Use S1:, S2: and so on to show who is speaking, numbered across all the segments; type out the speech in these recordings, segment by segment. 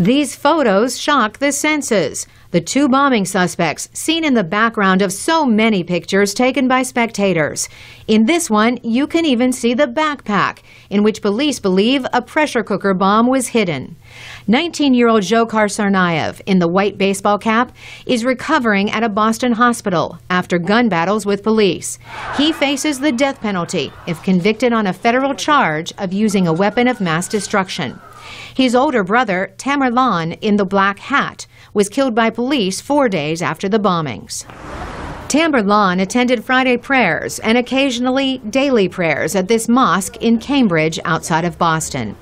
S1: These photos shock the senses. The two bombing suspects seen in the background of so many pictures taken by spectators. In this one, you can even see the backpack, in which police believe a pressure cooker bomb was hidden. 19-year-old Dzhokhar Tsarnaev, in the white baseball cap, is recovering at a Boston hospital after gun battles with police. He faces the death penalty if convicted on a federal charge of using a weapon of mass destruction. His older brother, Tamerlan, in the black hat, was killed by police 4 days after the bombings. Tamerlan attended Friday prayers and occasionally daily prayers at this mosque in Cambridge outside of Boston.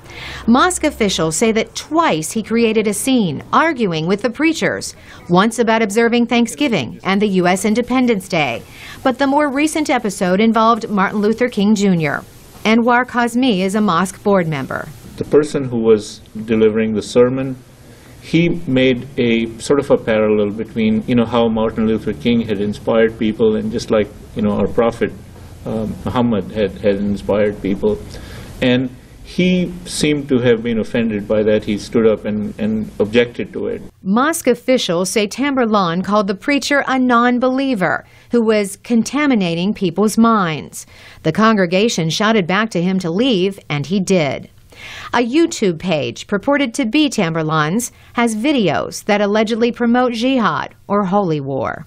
S1: Mosque officials say that twice he created a scene, arguing with the preachers, once about observing Thanksgiving and the U.S. Independence Day. But the more recent episode involved Martin Luther King Jr. Anwar Kazmi is a mosque board member.
S2: The person who was delivering the sermon, he made a sort of a parallel between, how Martin Luther King had inspired people, and just like, our prophet Muhammad had inspired people. And he seemed to have been offended by that. He stood up and objected to it.
S1: Mosque officials say Tamerlan called the preacher a non-believer who was contaminating people's minds. The congregation shouted back to him to leave, and he did. A YouTube page purported to be Tamerlan's has videos that allegedly promote jihad or holy war.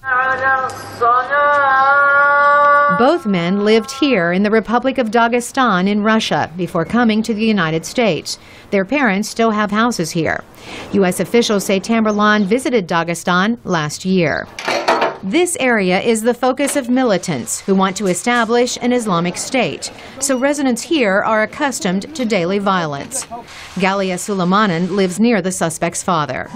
S1: Both men lived here in the Republic of Dagestan in Russia before coming to the United States. Their parents still have houses here. U.S. officials say Tamerlan visited Dagestan last year. This area is the focus of militants who want to establish an Islamic State, so residents here are accustomed to daily violence. Galia Suleymanen lives near the suspect's father.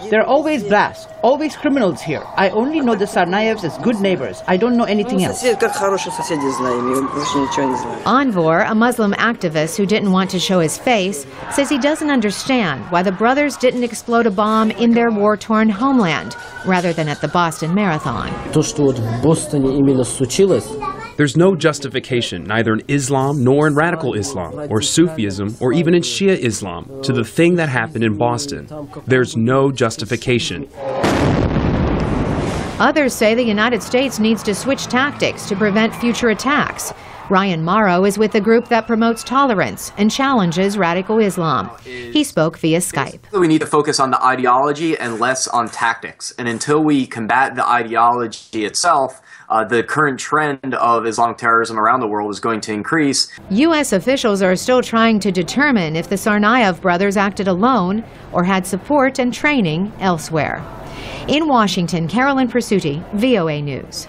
S3: There are always blasts, always criminals here. I only know the Tsarnaevs as good neighbors. I don't know anything else.
S1: Anwar, a Muslim activist who didn't want to show his face, says he doesn't understand why the brothers didn't explode a bomb in their war-torn homeland rather than at the Boston Marathon.
S4: There's no justification, neither in Islam nor in radical Islam, or Sufism, or even in Shia Islam, to the thing that happened in Boston. There's no justification.
S1: Others say the United States needs to switch tactics to prevent future attacks. Ryan Morrow is with a group that promotes tolerance and challenges radical Islam. He spoke via Skype.
S5: We need to focus on the ideology and less on tactics. And until we combat the ideology itself, the current trend of Islamic terrorism around the world is going to increase.
S1: U.S. officials are still trying to determine if the Tsarnaev brothers acted alone or had support and training elsewhere. In Washington, Carolyn Pursuti, VOA News.